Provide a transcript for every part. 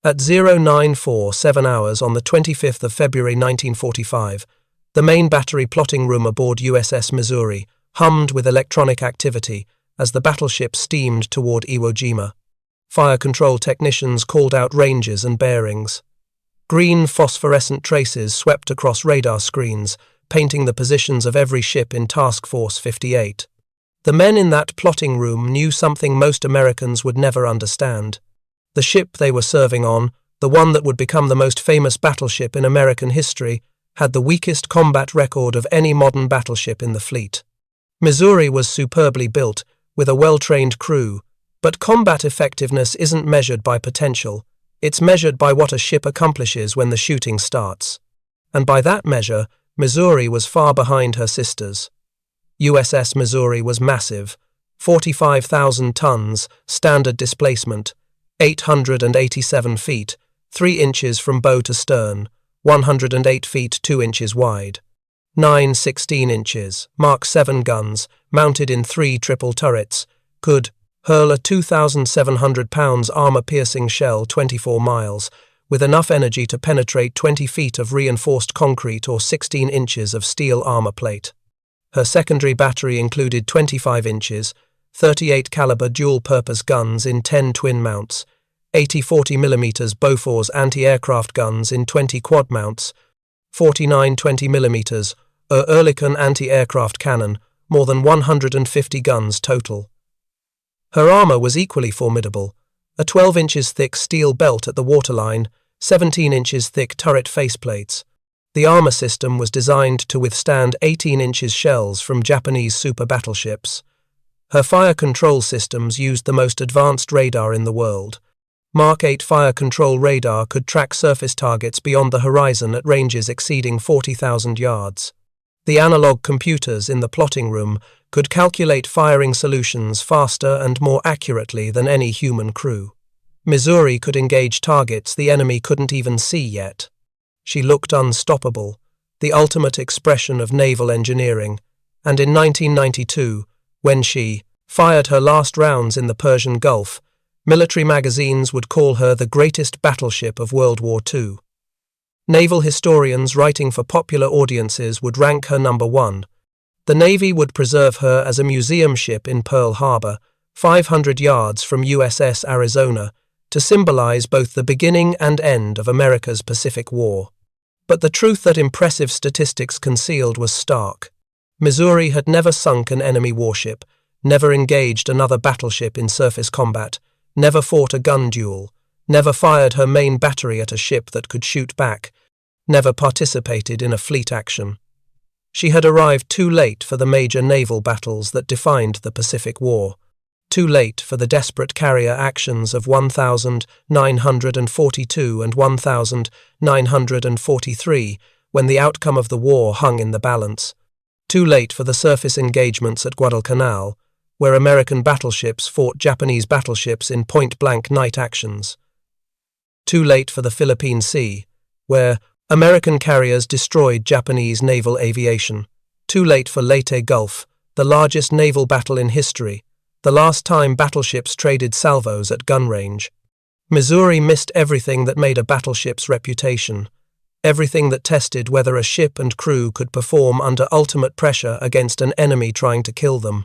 At 0947 hours on the 25th of February 1945, the main battery plotting room aboard USS Missouri hummed with electronic activity as the battleship steamed toward Iwo Jima. Fire control technicians called out ranges and bearings. Green phosphorescent traces swept across radar screens, painting the positions of every ship in Task Force 58. The men in that plotting room knew something most Americans would never understand. The ship they were serving on, the one that would become the most famous battleship in American history, had the weakest combat record of any modern battleship in the fleet. Missouri was superbly built, with a well-trained crew, but combat effectiveness isn't measured by potential, it's measured by what a ship accomplishes when the shooting starts. And by that measure, Missouri was far behind her sisters. USS Missouri was massive, 45,000 tons, standard displacement, 887 feet, 3 inches from bow to stern, 108 feet 2 inches wide. 9 16 inches, Mark 7 guns, mounted in 3 triple turrets, could hurl a 2,700 pounds armor-piercing shell 24 miles, with enough energy to penetrate 20 feet of reinforced concrete or 16 inches of steel armor plate. Her secondary battery included 25 inches, 38 caliber dual-purpose guns in 10 twin mounts, 80 40mm Bofors anti-aircraft guns in 20 quad mounts, 49 20mm Oerlikon anti-aircraft cannon, more than 150 guns total. Her armor was equally formidable, a 12 inches thick steel belt at the waterline, 17 inches thick turret faceplates. The armor system was designed to withstand 18 inches shells from Japanese super battleships. Her fire control systems used the most advanced radar in the world. Mark 8 fire control radar could track surface targets beyond the horizon at ranges exceeding 40,000 yards. The analog computers in the plotting room could calculate firing solutions faster and more accurately than any human crew. Missouri could engage targets the enemy couldn't even see yet. She looked unstoppable, the ultimate expression of naval engineering, and in 1992, when she fired her last rounds in the Persian Gulf, military magazines would call her the greatest battleship of World War II. Naval historians writing for popular audiences would rank her number 1. The Navy would preserve her as a museum ship in Pearl Harbor, 500 yards from USS Arizona, to symbolize both the beginning and end of America's Pacific War. But the truth that impressive statistics concealed was stark. Missouri had never sunk an enemy warship, never engaged another battleship in surface combat, never fought a gun duel, never fired her main battery at a ship that could shoot back, never participated in a fleet action. She had arrived too late for the major naval battles that defined the Pacific War, too late for the desperate carrier actions of 1942 and 1943, when the outcome of the war hung in the balance, too late for the surface engagements at Guadalcanal, where American battleships fought Japanese battleships in point-blank night actions, too late for the Philippine Sea, where American carriers destroyed Japanese naval aviation, too late for Leyte Gulf, the largest naval battle in history, the last time battleships traded salvos at gun range. Missouri missed everything that made a battleship's reputation, everything that tested whether a ship and crew could perform under ultimate pressure against an enemy trying to kill them.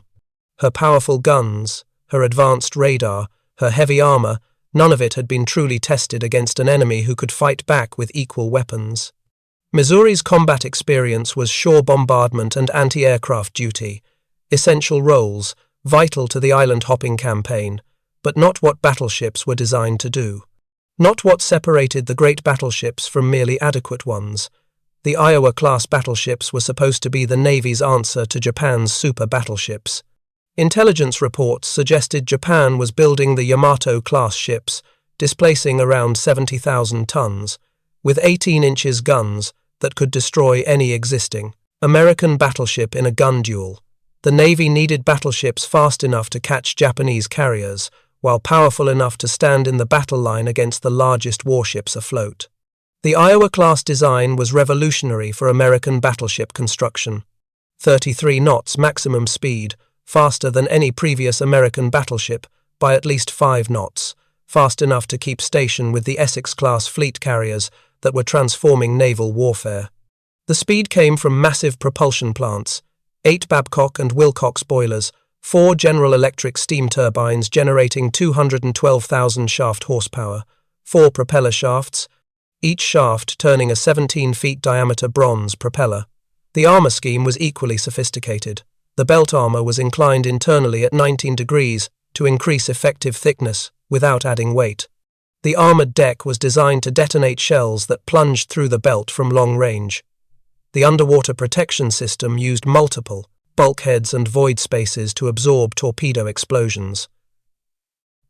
Her powerful guns, her advanced radar, her heavy armor, none of it had been truly tested against an enemy who could fight back with equal weapons. Missouri's combat experience was shore bombardment and anti-aircraft duty, essential roles, vital to the island-hopping campaign, but not what battleships were designed to do. Not what separated the great battleships from merely adequate ones. The Iowa-class battleships were supposed to be the Navy's answer to Japan's super battleships. Intelligence reports suggested Japan was building the Yamato-class ships, displacing around 70,000 tons, with 18 inches guns that could destroy any existing American battleship in a gun duel. The Navy needed battleships fast enough to catch Japanese carriers, while powerful enough to stand in the battle line against the largest warships afloat. The Iowa-class design was revolutionary for American battleship construction. 33 knots maximum speed, faster than any previous American battleship by at least 5 knots, fast enough to keep station with the Essex-class fleet carriers that were transforming naval warfare. The speed came from massive propulsion plants, 8 Babcock and Wilcox boilers, 4 General Electric steam turbines generating 212,000 shaft horsepower, 4 propeller shafts, each shaft turning a 17-feet diameter bronze propeller. The armor scheme was equally sophisticated. The belt armor was inclined internally at 19 degrees to increase effective thickness without adding weight. The armored deck was designed to detonate shells that plunged through the belt from long range. The underwater protection system used multiple bulkheads and void spaces to absorb torpedo explosions.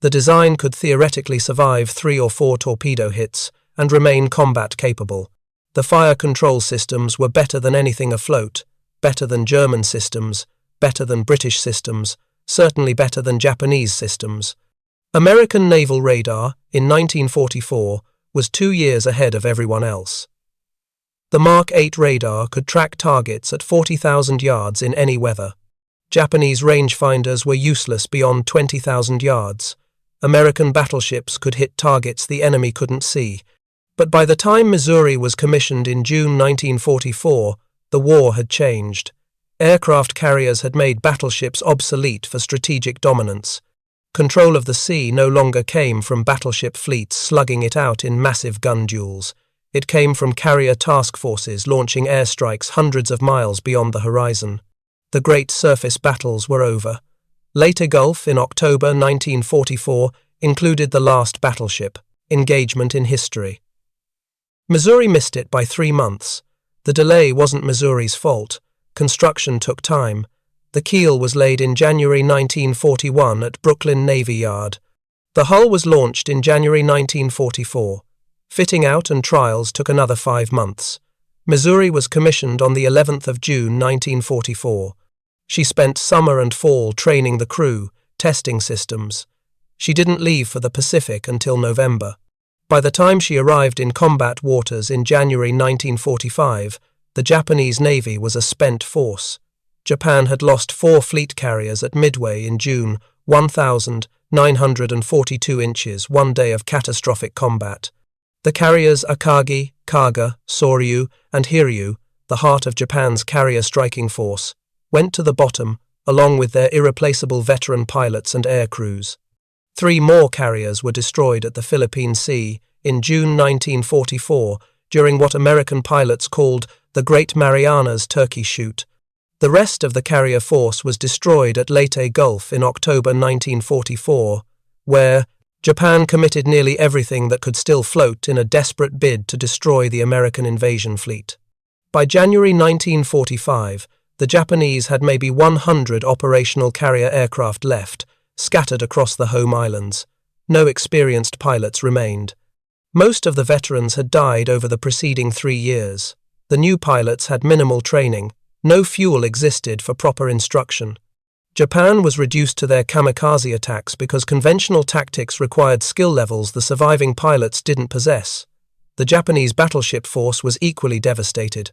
The design could theoretically survive 3 or 4 torpedo hits and remain combat capable. The fire control systems were better than anything afloat, better than German systems, better than British systems, certainly better than Japanese systems. American naval radar, in 1944, was 2 years ahead of everyone else. The Mark 8 radar could track targets at 40,000 yards in any weather. Japanese rangefinders were useless beyond 20,000 yards. American battleships could hit targets the enemy couldn't see. But by the time Missouri was commissioned in June 1944, the war had changed. Aircraft carriers had made battleships obsolete for strategic dominance. Control of the sea no longer came from battleship fleets slugging it out in massive gun duels. It came from carrier task forces launching airstrikes hundreds of miles beyond the horizon. The great surface battles were over. Leyte Gulf in October 1944 included the last battleship engagement in history. Missouri missed it by 3 months. The delay wasn't Missouri's fault. Construction took time. The keel was laid in January 1941 at Brooklyn Navy Yard. The hull was launched in January 1944. Fitting out and trials took another 5 months. Missouri was commissioned on the 11th of June 1944. She spent summer and fall training the crew, testing systems. She didn't leave for the Pacific until November. By the time she arrived in combat waters in January 1945, the Japanese Navy was a spent force. Japan had lost 4 fleet carriers at Midway in June, 1,942 inches, 1 day of catastrophic combat. The carriers Akagi, Kaga, Soryu, and Hiryu, the heart of Japan's carrier striking force, went to the bottom along with their irreplaceable veteran pilots and air crews. 3 more carriers were destroyed at the Philippine Sea in June 1944 during what American pilots called the Great Marianas Turkey Shoot. The rest of the carrier force was destroyed at Leyte Gulf in October 1944, where Japan committed nearly everything that could still float in a desperate bid to destroy the American invasion fleet. By January 1945, the Japanese had maybe 100 operational carrier aircraft left, scattered across the home islands. No experienced pilots remained. Most of the veterans had died over the preceding 3 years. The new pilots had minimal training. No fuel existed for proper instruction. Japan was reduced to their kamikaze attacks because conventional tactics required skill levels the surviving pilots didn't possess. The Japanese battleship force was equally devastated.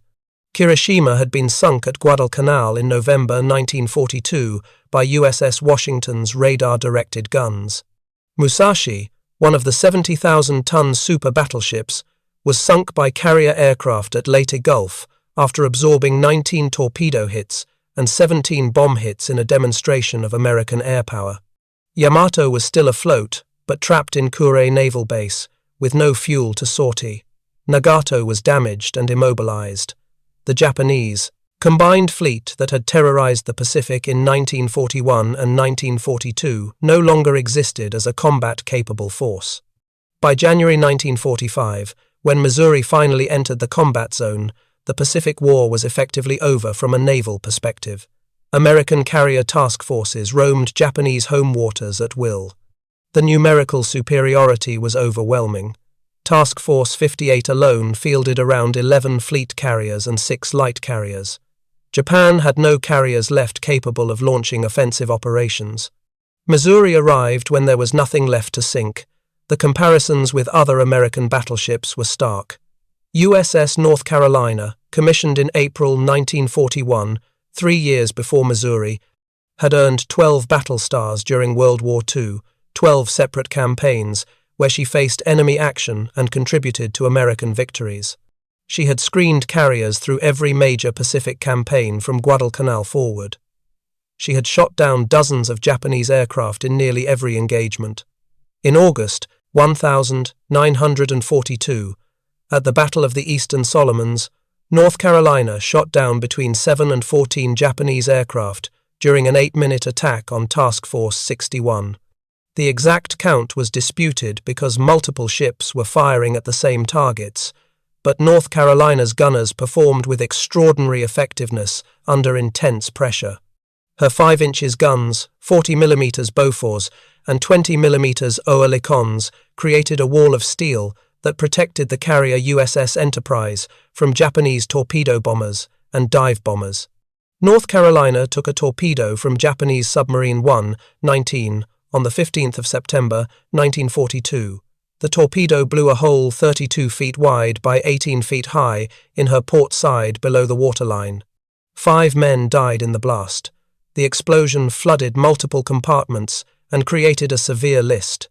Kirishima had been sunk at Guadalcanal in November 1942 by USS Washington's radar-directed guns. Musashi, one of the 70,000-ton super battleships, was sunk by carrier aircraft at Leyte Gulf after absorbing 19 torpedo hits and 17 bomb hits in a demonstration of American air power. Yamato was still afloat, but trapped in Kure Naval Base, with no fuel to sortie. Nagato was damaged and immobilized. The Japanese, combined fleet that had terrorized the Pacific in 1941 and 1942, no longer existed as a combat-capable force. By January 1945, when Missouri finally entered the combat zone, the Pacific War was effectively over from a naval perspective. American carrier task forces roamed Japanese home waters at will. The numerical superiority was overwhelming. Task Force 58 alone fielded around 11 fleet carriers and 6 light carriers. Japan had no carriers left capable of launching offensive operations. Missouri arrived when there was nothing left to sink. The comparisons with other American battleships were stark. USS North Carolina, commissioned in April 1941, 3 years before Missouri, had earned 12 battle stars during World War II, 12 separate campaigns, where she faced enemy action and contributed to American victories. She had screened carriers through every major Pacific campaign from Guadalcanal forward. She had shot down dozens of Japanese aircraft in nearly every engagement. In August 1942, at the Battle of the Eastern Solomons, North Carolina shot down between 7 and 14 Japanese aircraft during an 8-minute attack on Task Force 61. The exact count was disputed because multiple ships were firing at the same targets, but North Carolina's gunners performed with extraordinary effectiveness under intense pressure. Her 5-inch guns, 40mm Bofors, and 20mm Oerlikons created a wall of steel that protected the carrier USS Enterprise from Japanese torpedo bombers and dive bombers. North Carolina took a torpedo from Japanese submarine 1-19 on the 15th of September 1942. The torpedo blew a hole 32 feet wide by 18 feet high in her port side below the waterline. 5 men died in the blast. The explosion flooded multiple compartments and created a severe list.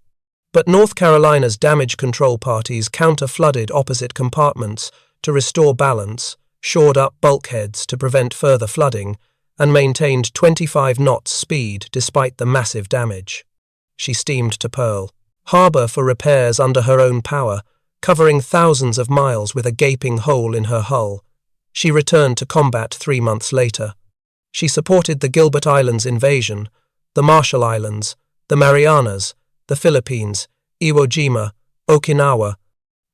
But North Carolina's damage control parties counter-flooded opposite compartments to restore balance, shored up bulkheads to prevent further flooding, and maintained 25 knots speed despite the massive damage. She steamed to Pearl Harbor for repairs under her own power, covering thousands of miles with a gaping hole in her hull. She returned to combat 3 months later. She supported the Gilbert Islands invasion, the Marshall Islands, the Marianas, the Philippines, Iwo Jima, Okinawa.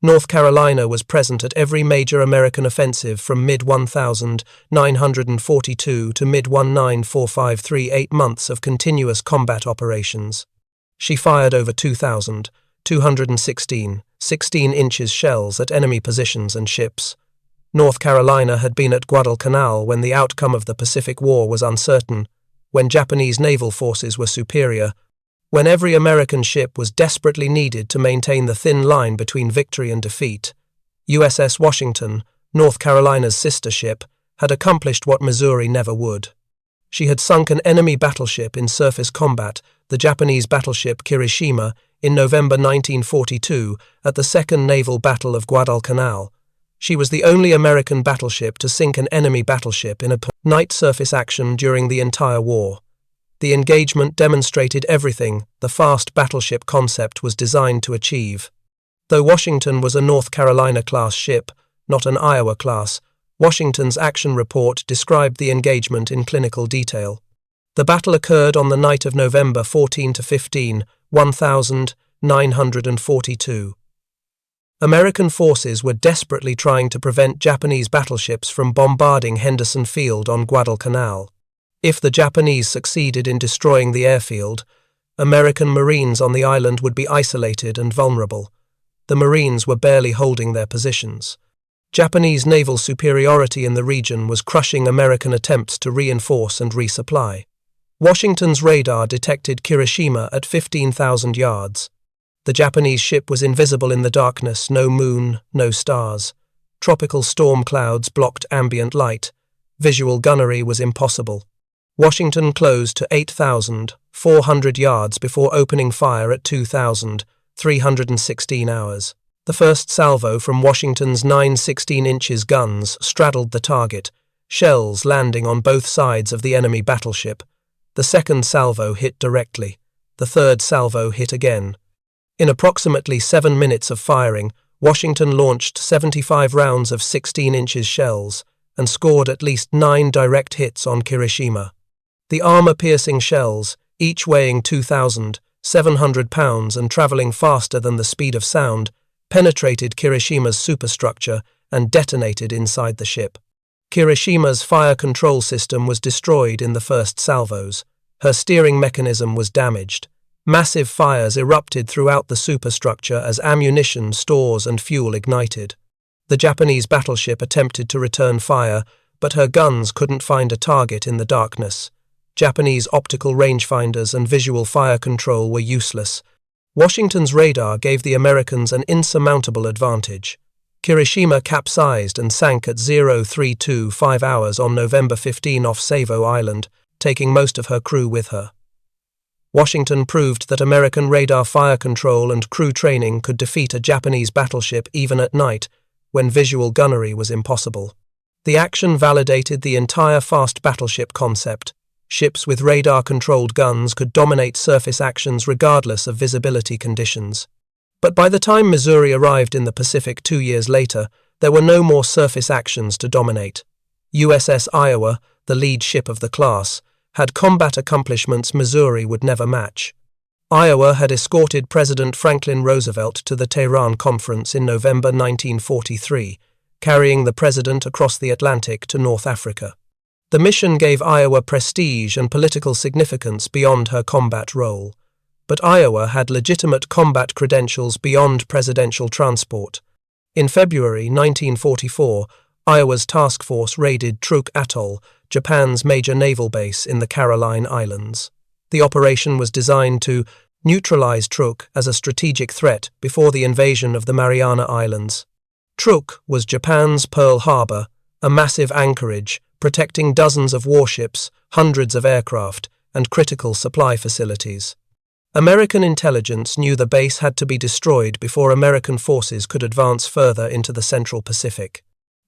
North Carolina was present at every major American offensive from mid-1942 to mid-1945, 8 months of continuous combat operations. She fired over 2,216 16-inch shells at enemy positions and ships. North Carolina had been at Guadalcanal when the outcome of the Pacific War was uncertain, when Japanese naval forces were superior, when every American ship was desperately needed to maintain the thin line between victory and defeat. USS Washington, North Carolina's sister ship, had accomplished what Missouri never would. She had sunk an enemy battleship in surface combat, the Japanese battleship Kirishima, in November 1942 at the Second Naval Battle of Guadalcanal. She was the only American battleship to sink an enemy battleship in a night surface action during the entire war. The engagement demonstrated everything the fast battleship concept was designed to achieve. Though Washington was a North Carolina-class ship, not an Iowa-class, Washington's action report described the engagement in clinical detail. The battle occurred on the night of November 14–15, 1942. American forces were desperately trying to prevent Japanese battleships from bombarding Henderson Field on Guadalcanal. If the Japanese succeeded in destroying the airfield, American Marines on the island would be isolated and vulnerable. The Marines were barely holding their positions. Japanese naval superiority in the region was crushing American attempts to reinforce and resupply. Washington's radar detected Kirishima at 15,000 yards. The Japanese ship was invisible in the darkness, no moon, no stars. Tropical storm clouds blocked ambient light. Visual gunnery was impossible. Washington closed to 8,400 yards before opening fire at 2,316 hours. The first salvo from Washington's 9 16-inch guns straddled the target, shells landing on both sides of the enemy battleship. The second salvo hit directly. The third salvo hit again. In approximately 7 minutes of firing, Washington launched 75 rounds of 16-inch shells and scored at least 9 direct hits on Kirishima. The armor-piercing shells, each weighing 2,700 pounds and traveling faster than the speed of sound, penetrated Kirishima's superstructure and detonated inside the ship. Kirishima's fire control system was destroyed in the first salvos. Her steering mechanism was damaged. Massive fires erupted throughout the superstructure as ammunition, stores, and fuel ignited. The Japanese battleship attempted to return fire, but her guns couldn't find a target in the darkness. Japanese optical rangefinders and visual fire control were useless. Washington's radar gave the Americans an insurmountable advantage. Kirishima capsized and sank at 0325 hours on November 15 off Savo Island, taking most of her crew with her. Washington proved that American radar fire control and crew training could defeat a Japanese battleship even at night, when visual gunnery was impossible. The action validated the entire fast battleship concept. Ships with radar-controlled guns could dominate surface actions regardless of visibility conditions. But by the time Missouri arrived in the Pacific 2 years later, there were no more surface actions to dominate. USS Iowa, the lead ship of the class, had combat accomplishments Missouri would never match. Iowa had escorted President Franklin Roosevelt to the Tehran Conference in November 1943, carrying the president across the Atlantic to North Africa. The mission gave Iowa prestige and political significance beyond her combat role. But Iowa had legitimate combat credentials beyond presidential transport. In February 1944, Iowa's task force raided Truk Atoll, Japan's major naval base in the Caroline Islands. The operation was designed to neutralize Truk as a strategic threat before the invasion of the Mariana Islands. Truk was Japan's Pearl Harbor, a massive anchorage protecting dozens of warships, hundreds of aircraft, and critical supply facilities. American intelligence knew the base had to be destroyed before American forces could advance further into the Central Pacific.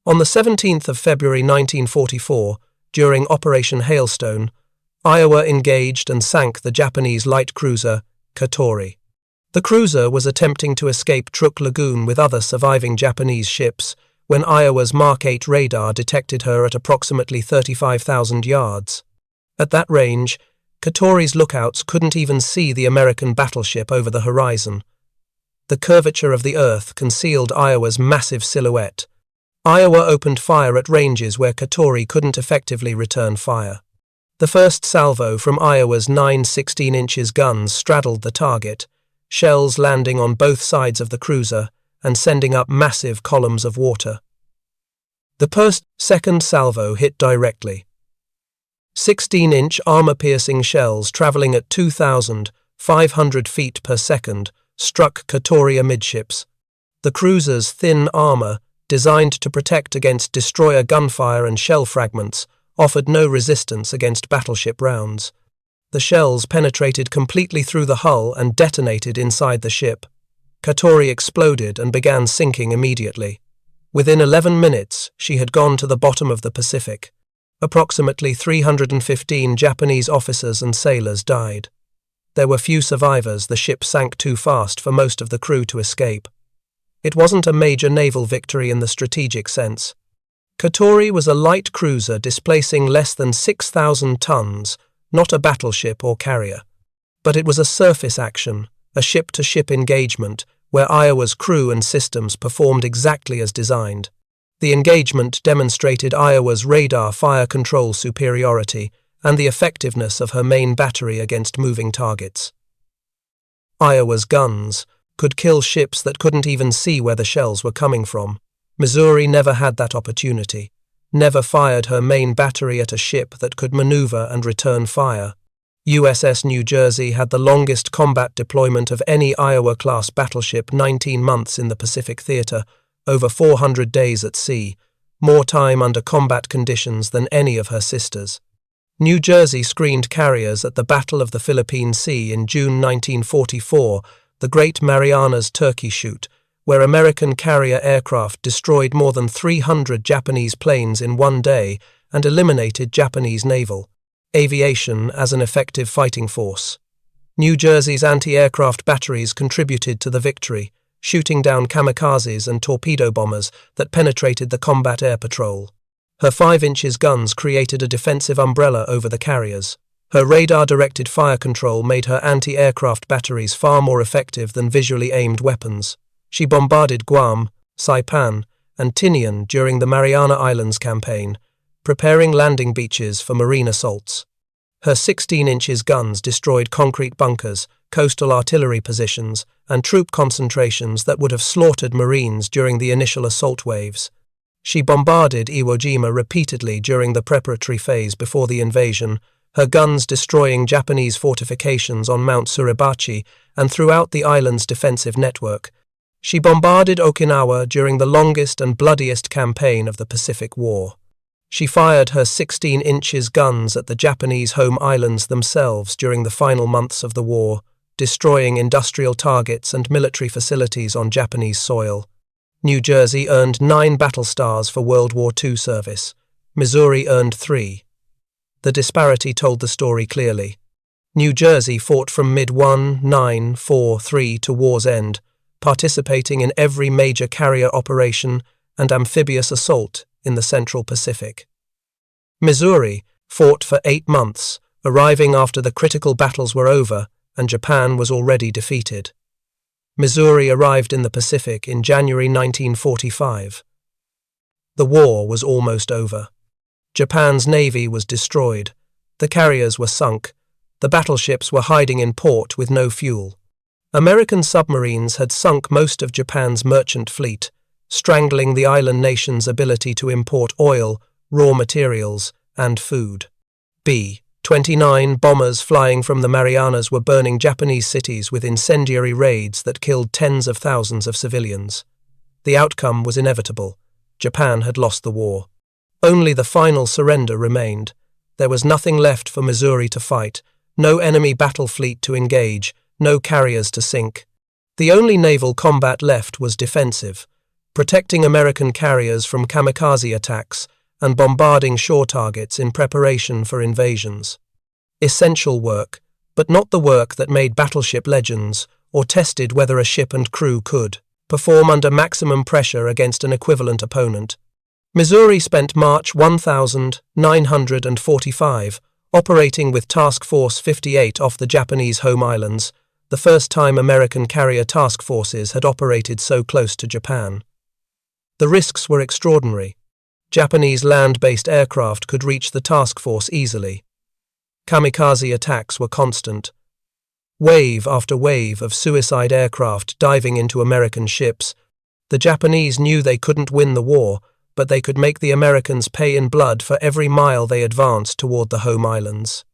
On the 17th of February 1944, during Operation Hailstone, Iowa engaged and sank the Japanese light cruiser Katori. The cruiser was attempting to escape Truk Lagoon with other surviving Japanese ships when Iowa's Mark 8 radar detected her at approximately 35,000 yards. At that range, Katori's lookouts couldn't even see the American battleship over the horizon. The curvature of the Earth concealed Iowa's massive silhouette. Iowa opened fire at ranges where Katori couldn't effectively return fire. The first salvo from Iowa's 9 16-inch guns straddled the target, shells landing on both sides of the cruiser and sending up massive columns of water. The second salvo hit directly. 16-inch armor-piercing shells traveling at 2,500 feet per second struck Katori amidships. The cruiser's thin armor, designed to protect against destroyer gunfire and shell fragments, offered no resistance against battleship rounds. The shells penetrated completely through the hull and detonated inside the ship. Katori exploded and began sinking immediately. Within 11 minutes, she had gone to the bottom of the Pacific. Approximately 315 Japanese officers and sailors died. There were few survivors. The ship sank too fast for most of the crew to escape. It wasn't a major naval victory in the strategic sense. Katori was a light cruiser displacing less than 6,000 tons, not a battleship or carrier. But it was a surface action, a ship-to-ship engagement, where Iowa's crew and systems performed exactly as designed. The engagement demonstrated Iowa's radar fire control superiority and the effectiveness of her main battery against moving targets. Iowa's guns could kill ships that couldn't even see where the shells were coming from. Missouri never had that opportunity, never fired her main battery at a ship that could maneuver and return fire. USS New Jersey had the longest combat deployment of any Iowa-class battleship, 19 months in the Pacific Theater, over 400 days at sea, more time under combat conditions than any of her sisters. New Jersey screened carriers at the Battle of the Philippine Sea in June 1944, the Great Marianas Turkey Shoot, where American carrier aircraft destroyed more than 300 Japanese planes in one day and eliminated Japanese naval aviation as an effective fighting force. New Jersey's anti-aircraft batteries contributed to the victory, shooting down kamikazes and torpedo bombers that penetrated the combat air patrol. Her 5-inch guns created a defensive umbrella over the carriers. Her radar-directed fire control made her anti-aircraft batteries far more effective than visually aimed weapons. She bombarded Guam, Saipan, and Tinian during the Mariana Islands campaign, preparing landing beaches for marine assaults. Her 16-inch guns destroyed concrete bunkers, coastal artillery positions, and troop concentrations that would have slaughtered Marines during the initial assault waves. She bombarded Iwo Jima repeatedly during the preparatory phase before the invasion, her guns destroying Japanese fortifications on Mount Suribachi and throughout the island's defensive network. She bombarded Okinawa during the longest and bloodiest campaign of the Pacific War. She fired her 16-inch guns at the Japanese home islands themselves during the final months of the war, destroying industrial targets and military facilities on Japanese soil. New Jersey earned 9 battle stars for World War II service. Missouri earned 3. The disparity told the story clearly. New Jersey fought from mid-1943 to war's end, participating in every major carrier operation and amphibious assault in the Central Pacific. Missouri fought for 8 months, arriving after the critical battles were over and Japan was already defeated. Missouri arrived in the Pacific in January 1945. The war was almost over. Japan's navy was destroyed. The carriers were sunk. The battleships were hiding in port with no fuel. American submarines had sunk most of Japan's merchant fleet, strangling the island nation's ability to import oil, raw materials, and food. B-29 bombers flying from the Marianas were burning Japanese cities with incendiary raids that killed tens of thousands of civilians. The outcome was inevitable. Japan had lost the war. Only the final surrender remained. There was nothing left for Missouri to fight, no enemy battle fleet to engage, no carriers to sink. The only naval combat left was defensive, protecting American carriers from kamikaze attacks and bombarding shore targets in preparation for invasions. Essential work, but not the work that made battleship legends or tested whether a ship and crew could perform under maximum pressure against an equivalent opponent. Missouri spent March 1945 operating with Task Force 58 off the Japanese home islands, the first time American carrier task forces had operated so close to Japan. The risks were extraordinary. Japanese land-based aircraft could reach the task force easily. Kamikaze attacks were constant. Wave after wave of suicide aircraft diving into American ships. The Japanese knew they couldn't win the war, but they could make the Americans pay in blood for every mile they advanced toward the home islands.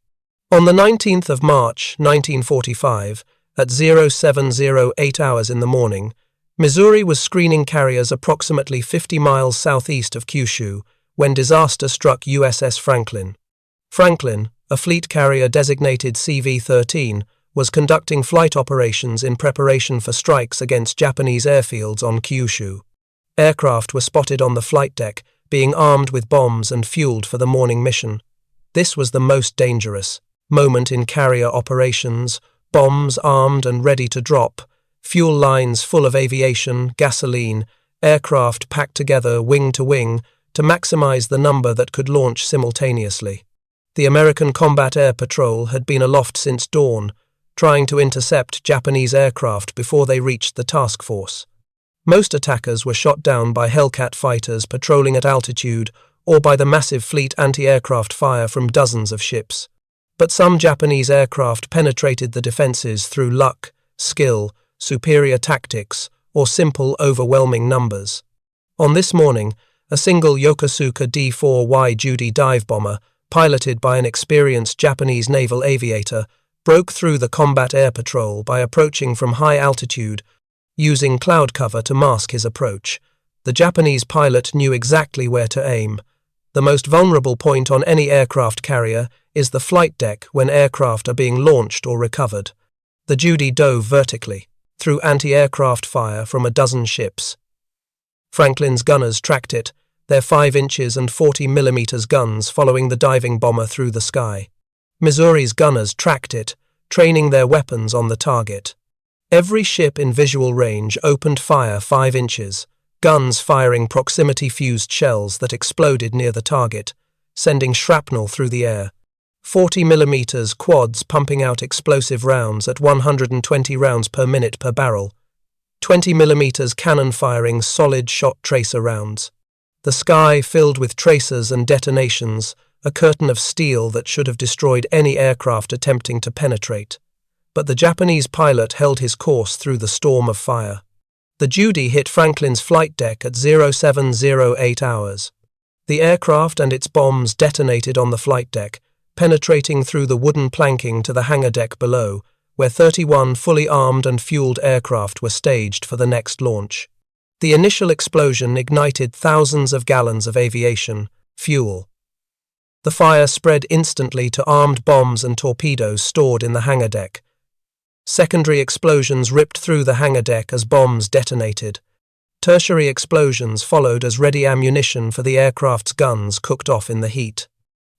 On the 19th of March, 1945, at 0708 hours in the morning, Missouri was screening carriers approximately 50 miles southeast of Kyushu when disaster struck USS Franklin. Franklin, a fleet carrier designated CV-13, was conducting flight operations in preparation for strikes against Japanese airfields on Kyushu. Aircraft were spotted on the flight deck, being armed with bombs and fueled for the morning mission. This was the most dangerous moment in carrier operations, bombs armed and ready to drop, fuel lines full of aviation, gasoline, aircraft packed together wing to wing to maximize the number that could launch simultaneously. The American Combat Air Patrol had been aloft since dawn, trying to intercept Japanese aircraft before they reached the task force. Most attackers were shot down by Hellcat fighters patrolling at altitude or by the massive fleet anti-aircraft fire from dozens of ships. But some Japanese aircraft penetrated the defenses through luck, skill, superior tactics, or simple overwhelming numbers. On this morning, a single Yokosuka D-4Y Judy dive bomber, piloted by an experienced Japanese naval aviator, broke through the combat air patrol by approaching from high altitude, using cloud cover to mask his approach. The Japanese pilot knew exactly where to aim. The most vulnerable point on any aircraft carrier is the flight deck when aircraft are being launched or recovered. The Judy dove vertically, through anti-aircraft fire from a dozen ships. Franklin's gunners tracked it, their 5 inches and 40 millimeters guns following the diving bomber through the sky. Missouri's gunners tracked it, training their weapons on the target. Every ship in visual range opened fire 5 inches, guns firing proximity-fused shells that exploded near the target, sending shrapnel through the air. 40 millimeters quads pumping out explosive rounds at 120 rounds per minute per barrel. 20 millimeters cannon firing solid shot tracer rounds. The sky filled with tracers and detonations, a curtain of steel that should have destroyed any aircraft attempting to penetrate. But the Japanese pilot held his course through the storm of fire. The Judy hit Franklin's flight deck at 0708 hours. The aircraft and its bombs detonated on the flight deck, penetrating through the wooden planking to the hangar deck below, where 31 fully armed and fueled aircraft were staged for the next launch. The initial explosion ignited thousands of gallons of aviation, fuel. The fire spread instantly to armed bombs and torpedoes stored in the hangar deck. Secondary explosions ripped through the hangar deck as bombs detonated. Tertiary explosions followed as ready ammunition for the aircraft's guns cooked off in the heat.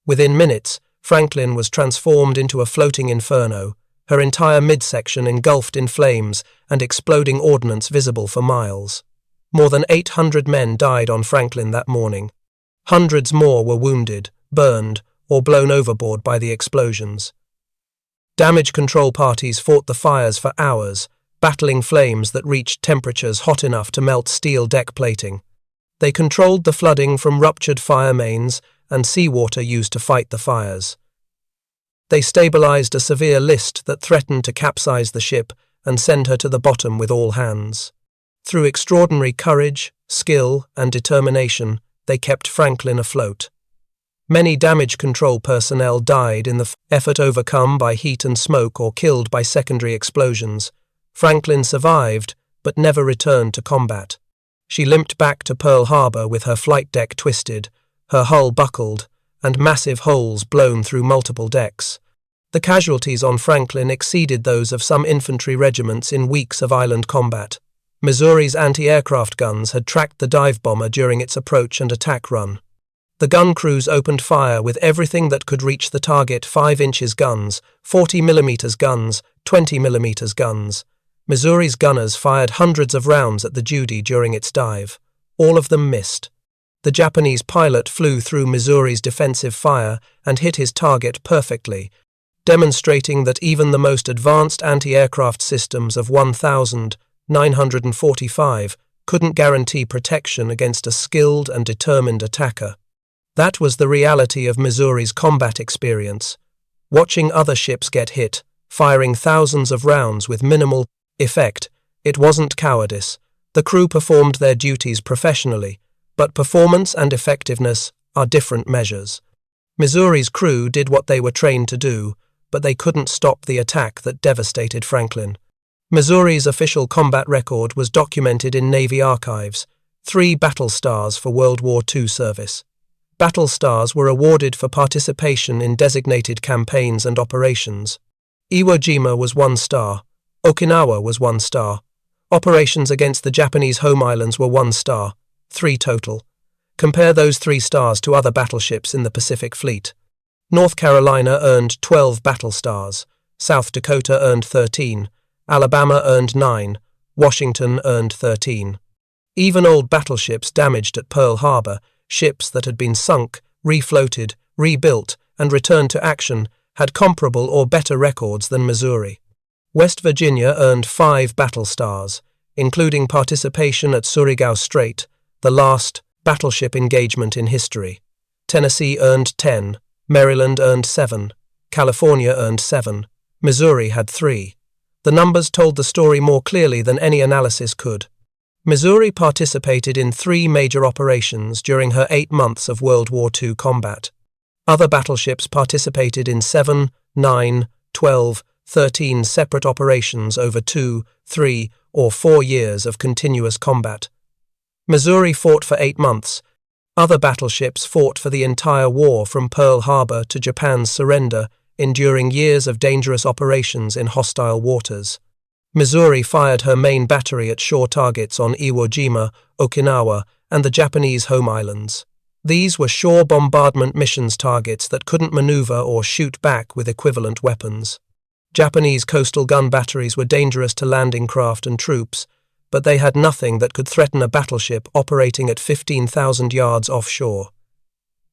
Within minutes, Franklin was transformed into a floating inferno, her entire midsection engulfed in flames and exploding ordnance visible for miles. More than 800 men died on Franklin that morning. Hundreds more were wounded, burned, or blown overboard by the explosions. Damage control parties fought the fires for hours, battling flames that reached temperatures hot enough to melt steel deck plating. They controlled the flooding from ruptured fire mains and seawater used to fight the fires. They stabilized a severe list that threatened to capsize the ship and send her to the bottom with all hands. Through extraordinary courage, skill, and determination, they kept Franklin afloat. Many damage control personnel died in the effort, overcome by heat and smoke or killed by secondary explosions. Franklin survived, but never returned to combat. She limped back to Pearl Harbor with her flight deck twisted, her hull buckled, and massive holes blown through multiple decks. The casualties on Franklin exceeded those of some infantry regiments in weeks of island combat. Missouri's anti-aircraft guns had tracked the dive bomber during its approach and attack run. The gun crews opened fire with everything that could reach the target: 5 inches guns, 40 millimeters guns, 20 millimeters guns. Missouri's gunners fired hundreds of rounds at the Judy during its dive. All of them missed. The Japanese pilot flew through Missouri's defensive fire and hit his target perfectly, demonstrating that even the most advanced anti-aircraft systems of 1,945 couldn't guarantee protection against a skilled and determined attacker. That was the reality of Missouri's combat experience. Watching other ships get hit, firing thousands of rounds with minimal effect, it wasn't cowardice. The crew performed their duties professionally, but performance and effectiveness are different measures. Missouri's crew did what they were trained to do, but they couldn't stop the attack that devastated Franklin. Missouri's official combat record was documented in Navy archives: 3 battle stars for World War II service. Battle stars were awarded for participation in designated campaigns and operations. Iwo Jima was 1 star. Okinawa was 1 star. Operations against the Japanese home islands were 1 star. 3 total. Compare those 3 stars to other battleships in the Pacific Fleet. North Carolina earned 12 battle stars. South Dakota earned 13. Alabama earned 9. Washington earned 13. Even old battleships damaged at Pearl Harbor, ships that had been sunk, refloated, rebuilt, and returned to action, had comparable or better records than Missouri. West Virginia earned 5 battle stars, including participation at Surigao Strait, the last battleship engagement in history. Tennessee earned 10. Maryland earned 7. California earned 7. Missouri had 3. The numbers told the story more clearly than any analysis could. Missouri participated in 3 major operations during her 8 months of World War II combat. Other battleships participated in 7, 9, 12, 13 separate operations over 2, 3, or 4 years of continuous combat. Missouri fought for 8 months. Other battleships fought for the entire war from Pearl Harbor to Japan's surrender, enduring years of dangerous operations in hostile waters. Missouri fired her main battery at shore targets on Iwo Jima, Okinawa, and the Japanese home islands. These were shore bombardment missions targets that couldn't maneuver or shoot back with equivalent weapons. Japanese coastal gun batteries were dangerous to landing craft and troops, but they had nothing that could threaten a battleship operating at 15,000 yards offshore.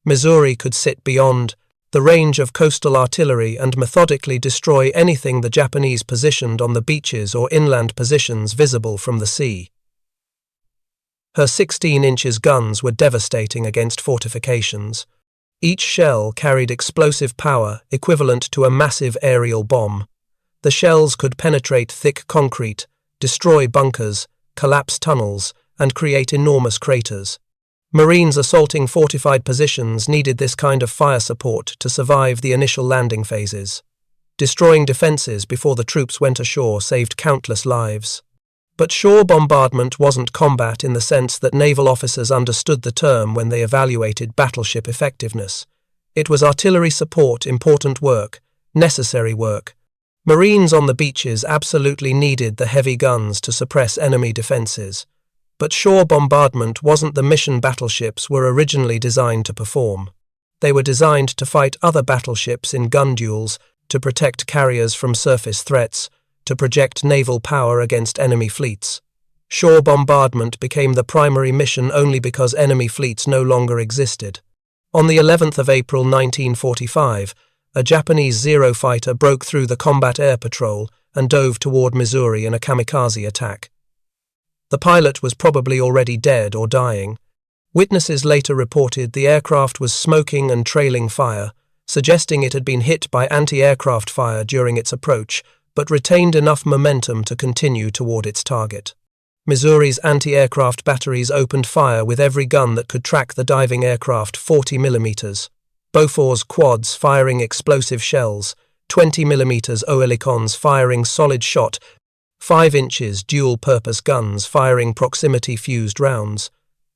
Missouri could sit beyond the range of coastal artillery and methodically destroy anything the Japanese positioned on the beaches or inland positions visible from the sea. Her 16 inches guns were devastating against fortifications. Each shell carried explosive power equivalent to a massive aerial bomb. The shells could penetrate thick concrete, destroy bunkers, collapse tunnels, and create enormous craters. Marines assaulting fortified positions needed this kind of fire support to survive the initial landing phases. Destroying defenses before the troops went ashore saved countless lives. But shore bombardment wasn't combat in the sense that naval officers understood the term when they evaluated battleship effectiveness. It was artillery support, important work, necessary work. Marines on the beaches absolutely needed the heavy guns to suppress enemy defenses. But shore bombardment wasn't the mission battleships were originally designed to perform. They were designed to fight other battleships in gun duels, to protect carriers from surface threats, to project naval power against enemy fleets. Shore bombardment became the primary mission only because enemy fleets no longer existed. On the 11th of April 1945, a Japanese Zero fighter broke through the combat air patrol and dove toward Missouri in a kamikaze attack. The pilot was probably already dead or dying. Witnesses later reported the aircraft was smoking and trailing fire, suggesting it had been hit by anti-aircraft fire during its approach, but retained enough momentum to continue toward its target. Missouri's anti-aircraft batteries opened fire with every gun that could track the diving aircraft 40 mm. Bofors quads firing explosive shells, 20 mm Oerlikons firing solid shot, 5 inches dual-purpose guns firing proximity-fused rounds.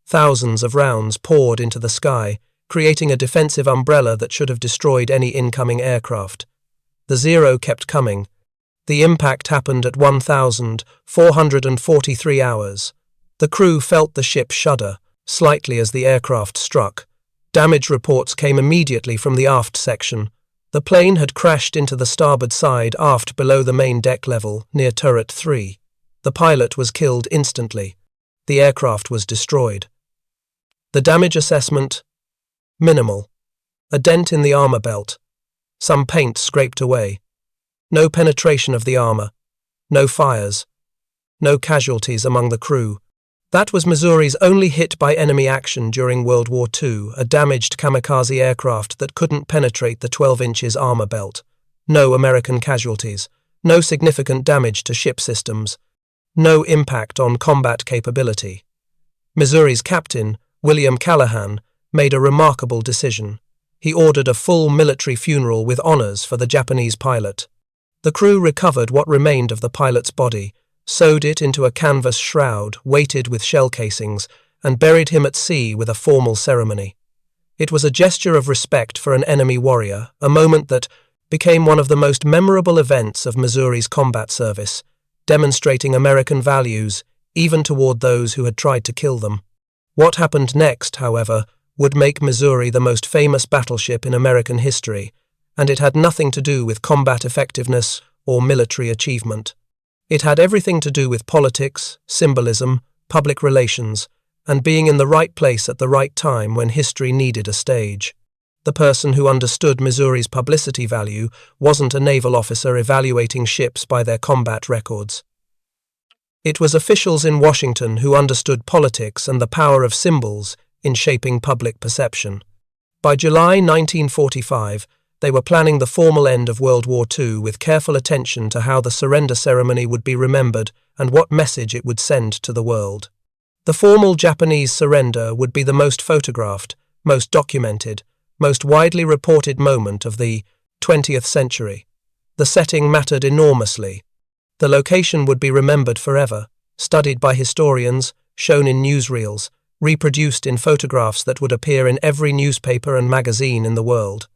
Thousands of rounds poured into the sky, creating a defensive umbrella that should have destroyed any incoming aircraft. The Zero kept coming. The impact happened at 1,443 hours. The crew felt the ship shudder, slightly as the aircraft struck. Damage reports came immediately from the aft section. The plane had crashed into the starboard side aft below the main deck level, near turret 3. The pilot was killed instantly. The aircraft was destroyed. The damage assessment? Minimal. A dent in the armor belt. Some paint scraped away. No penetration of the armor. No fires. No casualties among the crew. That was Missouri's only hit by enemy action during World War II, a damaged kamikaze aircraft that couldn't penetrate the 12 inches armor belt. No American casualties. No significant damage to ship systems. No impact on combat capability. Missouri's captain, William Callahan, made a remarkable decision. He ordered a full military funeral with honors for the Japanese pilot. The crew recovered what remained of the pilot's body, sewed it into a canvas shroud weighted with shell casings, and buried him at sea with a formal ceremony. It was a gesture of respect for an enemy warrior, a moment that became one of the most memorable events of Missouri's combat service, demonstrating American values even toward those who had tried to kill them. What happened next, however, would make Missouri the most famous battleship in American history, and it had nothing to do with combat effectiveness or military achievement. It had everything to do with politics, symbolism, public relations, and being in the right place at the right time when history needed a stage. The person who understood Missouri's publicity value wasn't a naval officer evaluating ships by their combat records. It was officials in Washington who understood politics and the power of symbols in shaping public perception. By July 1945, they were planning the formal end of World War II with careful attention to how the surrender ceremony would be remembered and what message it would send to the world. The formal Japanese surrender would be the most photographed, most documented, most widely reported moment of the 20th century. The setting mattered enormously. The location would be remembered forever, studied by historians, shown in newsreels, reproduced in photographs that would appear in every newspaper and magazine in the world.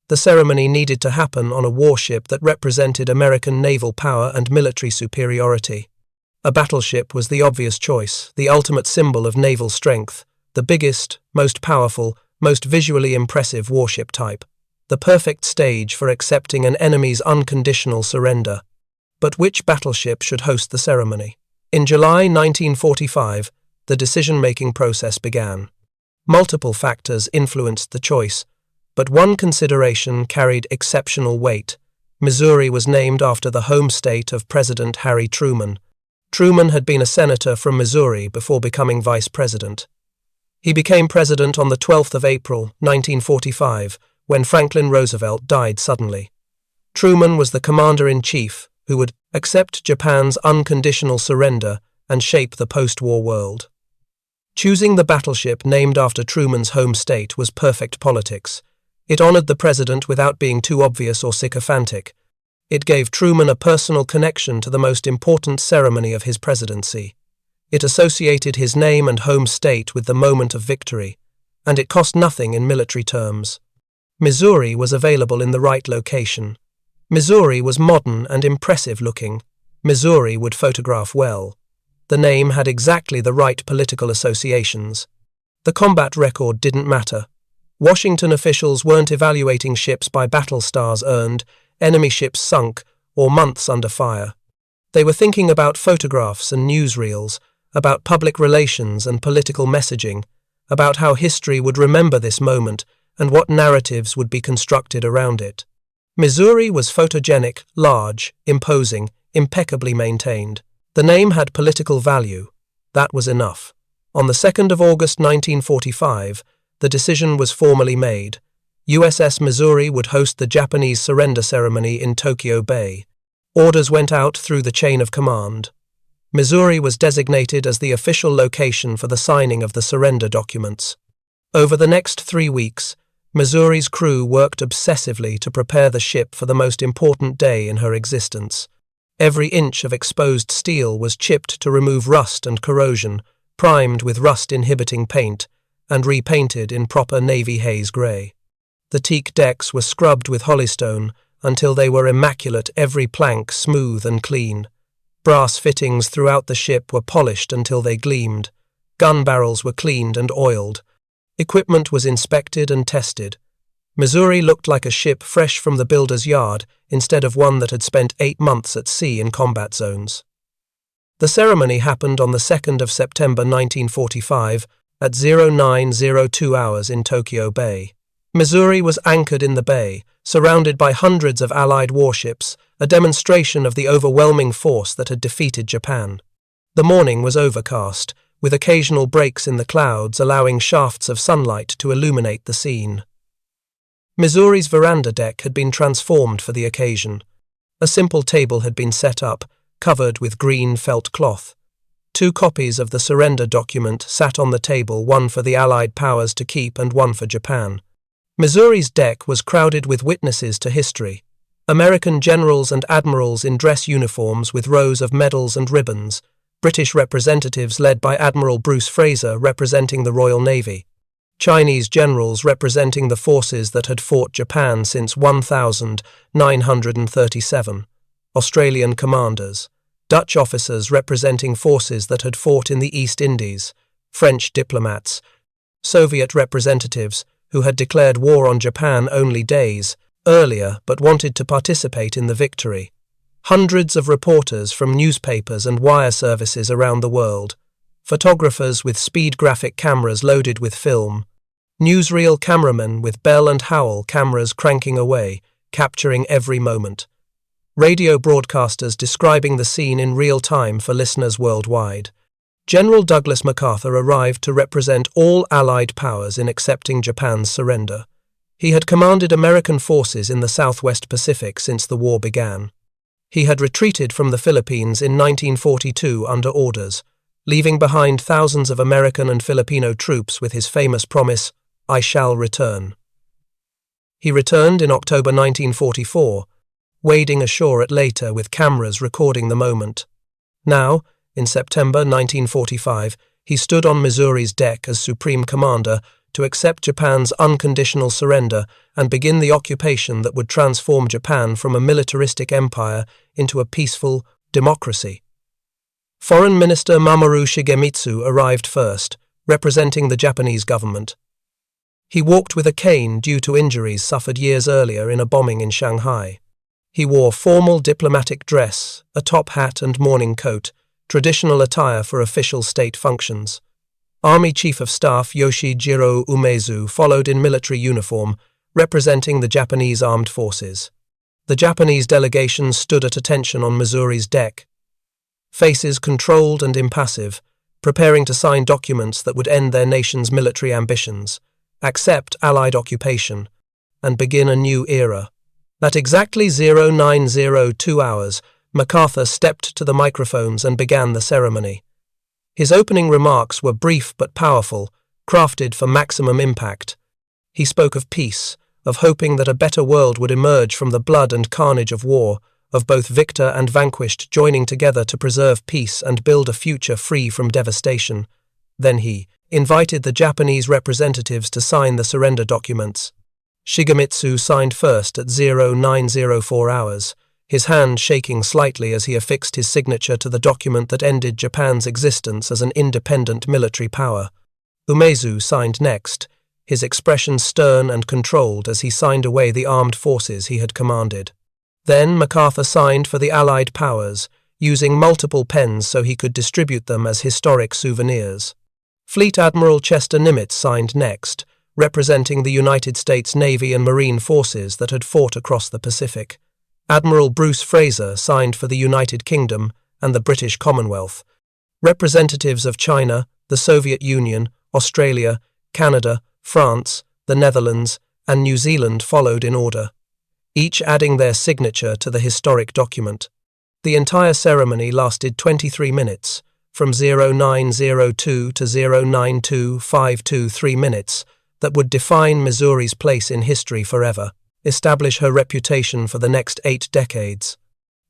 The ceremony needed to happen on a warship that represented American naval power and military superiority. A battleship was the obvious choice, the ultimate symbol of naval strength, the biggest, most powerful, most visually impressive warship type, the perfect stage for accepting an enemy's unconditional surrender. But which battleship should host the ceremony? In July 1945, the decision-making process began. Multiple factors influenced the choice, but one consideration carried exceptional weight. Missouri was named after the home state of President Harry Truman. Truman had been a senator from Missouri before becoming vice president. He became president on the 12th of April, 1945, when Franklin Roosevelt died suddenly. Truman was the commander-in-chief who would accept Japan's unconditional surrender and shape the post-war world. Choosing the battleship named after Truman's home state was perfect politics. It honored the president without being too obvious or sycophantic. It gave Truman a personal connection to the most important ceremony of his presidency. It associated his name and home state with the moment of victory, and it cost nothing in military terms. Missouri was available in the right location. Missouri was modern and impressive looking. Missouri would photograph well. The name had exactly the right political associations. The combat record didn't matter. Washington officials weren't evaluating ships by battle stars earned, enemy ships sunk, or months under fire. They were thinking about photographs and newsreels, about public relations and political messaging, about how history would remember this moment and what narratives would be constructed around it. Missouri was photogenic, large, imposing, impeccably maintained. The name had political value. That was enough. On the 2nd of August 1945, the decision was formally made. USS Missouri would host the Japanese surrender ceremony in Tokyo Bay. Orders went out through the chain of command. Missouri was designated as the official location for the signing of the surrender documents. Over the next 3 weeks, Missouri's crew worked obsessively to prepare the ship for the most important day in her existence. Every inch of exposed steel was chipped to remove rust and corrosion, primed with rust-inhibiting paint, and repainted in proper navy haze grey. The teak decks were scrubbed with holystone until they were immaculate, every plank smooth and clean. Brass fittings throughout the ship were polished until they gleamed. Gun barrels were cleaned and oiled. Equipment was inspected and tested. Missouri looked like a ship fresh from the builder's yard instead of one that had spent 8 months at sea in combat zones. The ceremony happened on the 2nd of September 1945 at 0902 hours in Tokyo Bay. Missouri was anchored in the bay, surrounded by hundreds of Allied warships, a demonstration of the overwhelming force that had defeated Japan. The morning was overcast, with occasional breaks in the clouds allowing shafts of sunlight to illuminate the scene. Missouri's veranda deck had been transformed for the occasion. A simple table had been set up, covered with green felt cloth. 2 copies of the surrender document sat on the table, one for the Allied powers to keep and one for Japan. Missouri's deck was crowded with witnesses to history. American generals and admirals in dress uniforms with rows of medals and ribbons, British representatives led by Admiral Bruce Fraser representing the Royal Navy, Chinese generals representing the forces that had fought Japan since 1937, Australian commanders, Dutch officers representing forces that had fought in the East Indies, French diplomats, Soviet representatives who had declared war on Japan only days earlier but wanted to participate in the victory. Hundreds of reporters from newspapers and wire services around the world, photographers with speed graphic cameras loaded with film, newsreel cameramen with Bell and Howell cameras cranking away, capturing every moment, radio broadcasters describing the scene in real time for listeners worldwide. General Douglas MacArthur arrived to represent all Allied powers in accepting Japan's surrender. He had commanded American forces in the Southwest Pacific since the war began. He had retreated from the Philippines in 1942 under orders, leaving behind thousands of American and Filipino troops with his famous promise, "I shall return." He returned in October 1944, wading ashore at Leyte with cameras recording the moment. Now, in September 1945, he stood on Missouri's deck as Supreme Commander to accept Japan's unconditional surrender and begin the occupation that would transform Japan from a militaristic empire into a peaceful democracy. Foreign Minister Mamoru Shigemitsu arrived first, representing the Japanese government. He walked with a cane due to injuries suffered years earlier in a bombing in Shanghai. He wore formal diplomatic dress, a top hat and morning coat, traditional attire for official state functions. Army Chief of Staff Yoshijiro Umezu followed in military uniform, representing the Japanese armed forces. The Japanese delegation stood at attention on Missouri's deck, faces controlled and impassive, preparing to sign documents that would end their nation's military ambitions, accept Allied occupation, and begin a new era. At exactly 0902 hours, MacArthur stepped to the microphones and began the ceremony. His opening remarks were brief but powerful, crafted for maximum impact. He spoke of peace, of hoping that a better world would emerge from the blood and carnage of war, of both victor and vanquished joining together to preserve peace and build a future free from devastation. Then he invited the Japanese representatives to sign the surrender documents. Shigemitsu signed first at 0904 hours, his hand shaking slightly as he affixed his signature to the document that ended Japan's existence as an independent military power. Umezu signed next, his expression stern and controlled as he signed away the armed forces he had commanded. Then MacArthur signed for the Allied powers, using multiple pens so he could distribute them as historic souvenirs. Fleet Admiral Chester Nimitz signed next, representing the United States Navy and Marine forces that had fought across the Pacific. Admiral Bruce Fraser signed for the United Kingdom and the British Commonwealth. Representatives of China, the Soviet Union, Australia, Canada, France, the Netherlands, and New Zealand followed in order, each adding their signature to the historic document. The entire ceremony lasted 23 minutes, from 0902 to 0925, 3 minutes, that would define Missouri's place in history forever, establish her reputation for the next 8 decades.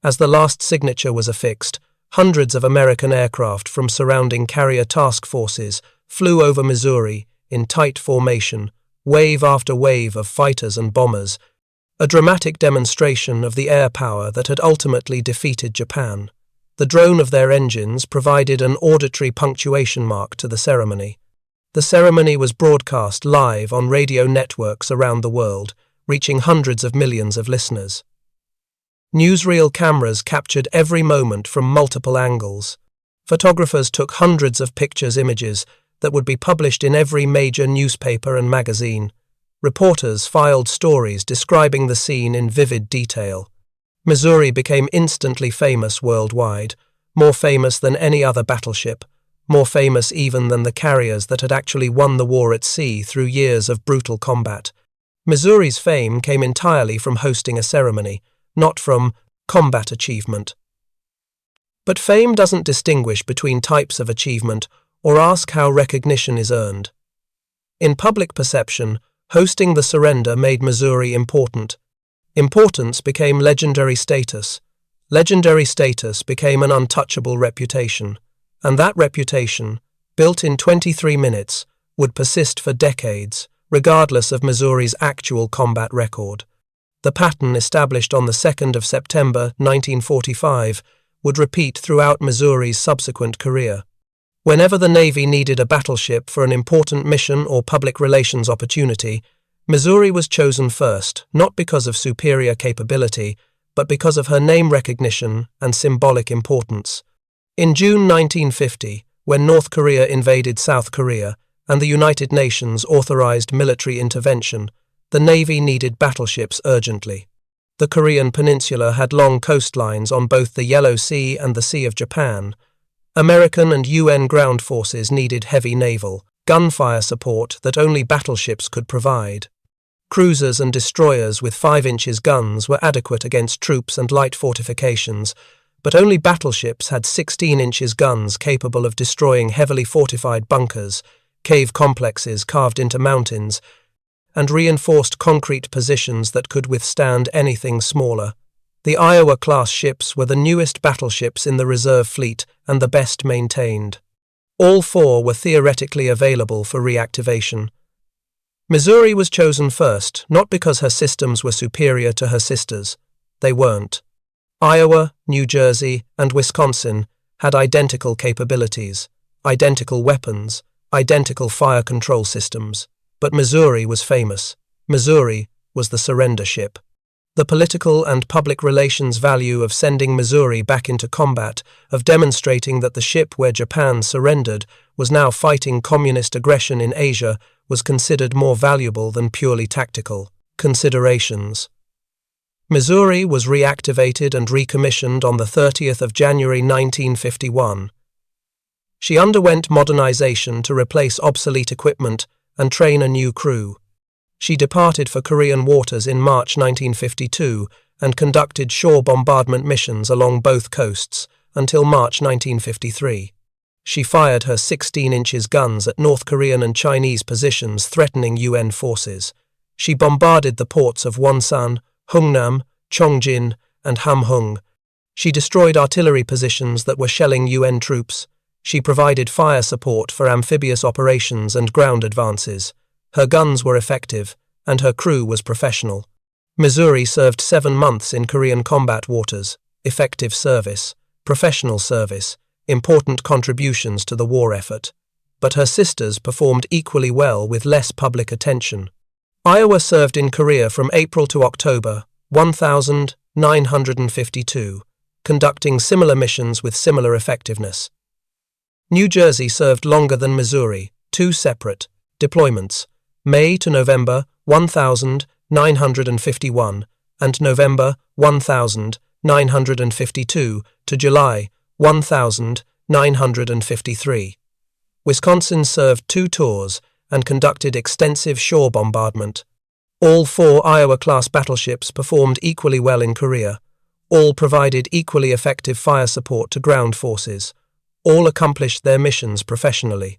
As the last signature was affixed, hundreds of American aircraft from surrounding carrier task forces flew over Missouri in tight formation, wave after wave of fighters and bombers, a dramatic demonstration of the air power that had ultimately defeated Japan. The drone of their engines provided an auditory punctuation mark to the ceremony. The ceremony was broadcast live on radio networks around the world, reaching hundreds of millions of listeners. Newsreel cameras captured every moment from multiple angles. Photographers took hundreds of images that would be published in every major newspaper and magazine. Reporters filed stories describing the scene in vivid detail. Missouri became instantly famous worldwide, more famous than any other battleship, more famous even than the carriers that had actually won the war at sea through years of brutal combat. Missouri's fame came entirely from hosting a ceremony, not from combat achievement. But fame doesn't distinguish between types of achievement or ask how recognition is earned. In public perception, hosting the surrender made Missouri important. Importance became legendary status. Legendary status became an untouchable reputation. And that reputation, built in 23 minutes, would persist for decades, regardless of Missouri's actual combat record. The pattern established on the 2nd of September 1945 would repeat throughout Missouri's subsequent career. Whenever the Navy needed a battleship for an important mission or public relations opportunity, Missouri was chosen first, not because of superior capability, but because of her name recognition and symbolic importance. In June 1950, when North Korea invaded South Korea and the United Nations authorized military intervention, the Navy needed battleships urgently. The Korean peninsula had long coastlines on both the Yellow Sea and the Sea of Japan. American and UN ground forces needed heavy naval, gunfire support that only battleships could provide. Cruisers and destroyers with 5-inch guns were adequate against troops and light fortifications, but only battleships had 16-inch guns capable of destroying heavily fortified bunkers, cave complexes carved into mountains, and reinforced concrete positions that could withstand anything smaller. The Iowa-class ships were the newest battleships in the reserve fleet and the best maintained. All 4 were theoretically available for reactivation. Missouri was chosen first, not because her systems were superior to her sisters. They weren't. Iowa, New Jersey, and Wisconsin had identical capabilities, identical weapons, identical fire control systems. But Missouri was famous. Missouri was the surrender ship. The political and public relations value of sending Missouri back into combat, of demonstrating that the ship where Japan surrendered was now fighting communist aggression in Asia, was considered more valuable than purely tactical considerations. Missouri was reactivated and recommissioned on the 30th of January 1951. She underwent modernization to replace obsolete equipment and train a new crew. She departed for Korean waters in March 1952 and conducted shore bombardment missions along both coasts until March 1953. She fired her 16-inch guns at North Korean and Chinese positions threatening UN forces. She bombarded the ports of Wonsan, Hungnam, Chongjin, and Hamhung. She destroyed artillery positions that were shelling UN troops. She provided fire support for amphibious operations and ground advances. Her guns were effective, and her crew was professional. Missouri served 7 months in Korean combat waters. Effective service, professional service, important contributions to the war effort. But her sisters performed equally well with less public attention. Iowa served in Korea from April to October 1952, conducting similar missions with similar effectiveness. New Jersey served longer than Missouri, 2 separate deployments, May to November 1951 and November 1952 to July 1953. Wisconsin served 2 tours and conducted extensive shore bombardment. All 4 Iowa-class battleships performed equally well in Korea. All provided equally effective fire support to ground forces. All accomplished their missions professionally.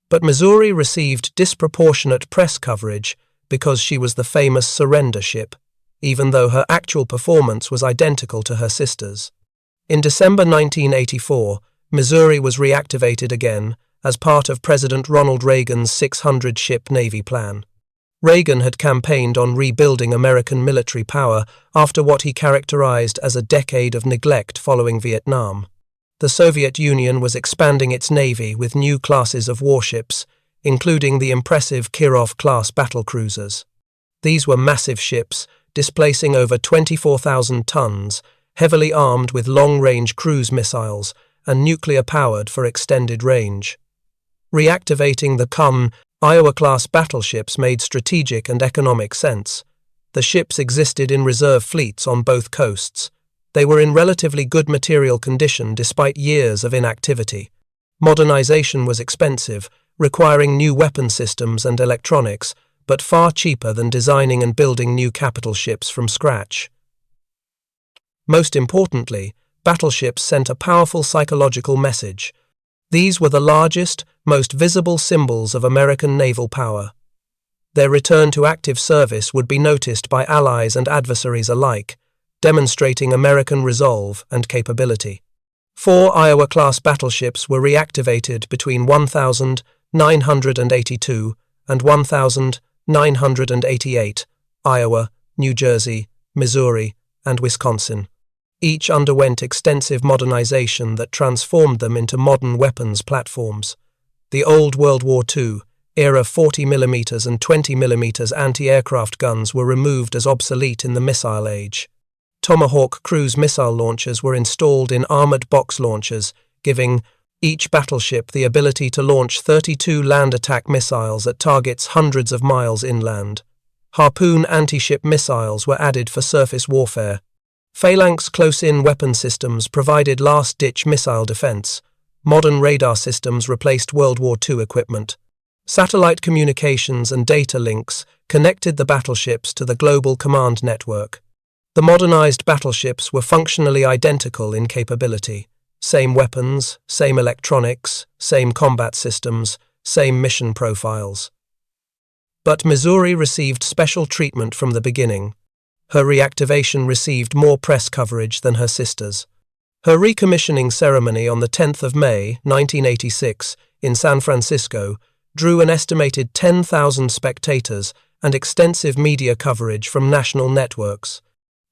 But Missouri received disproportionate press coverage because she was the famous surrender ship, even though her actual performance was identical to her sisters. In December 1984, Missouri was reactivated again as part of President Ronald Reagan's 600-ship Navy plan. Reagan had campaigned on rebuilding American military power after what he characterized as a decade of neglect following Vietnam. The Soviet Union was expanding its navy with new classes of warships, including the impressive Kirov-class battlecruisers. These were massive ships, displacing over 24,000 tons, heavily armed with long-range cruise missiles and nuclear-powered for extended range. Reactivating the Iowa-class battleships made strategic and economic sense. The ships existed in reserve fleets on both coasts. They were in relatively good material condition despite years of inactivity. Modernization was expensive, requiring new weapon systems and electronics, but far cheaper than designing and building new capital ships from scratch. Most importantly, battleships sent a powerful psychological message. These were the largest, most visible symbols of American naval power. Their return to active service would be noticed by allies and adversaries alike, demonstrating American resolve and capability. 4 Iowa-class battleships were reactivated between 1982 and 1988, Iowa, New Jersey, Missouri, and Wisconsin. Each underwent extensive modernization that transformed them into modern weapons platforms. The old World War II era 40mm and 20mm anti-aircraft guns were removed as obsolete in the missile age. Tomahawk cruise missile launchers were installed in armored box launchers, giving each battleship the ability to launch 32 land attack missiles at targets hundreds of miles inland. Harpoon anti-ship missiles were added for surface warfare. Phalanx close-in weapon systems provided last-ditch missile defense. Modern radar systems replaced World War II equipment. Satellite communications and data links connected the battleships to the global command network. The modernized battleships were functionally identical in capability. Same weapons, same electronics, same combat systems, same mission profiles. But Missouri received special treatment from the beginning. Her reactivation received more press coverage than her sisters. Her recommissioning ceremony on the 10th of May, 1986, in San Francisco, drew an estimated 10,000 spectators and extensive media coverage from national networks.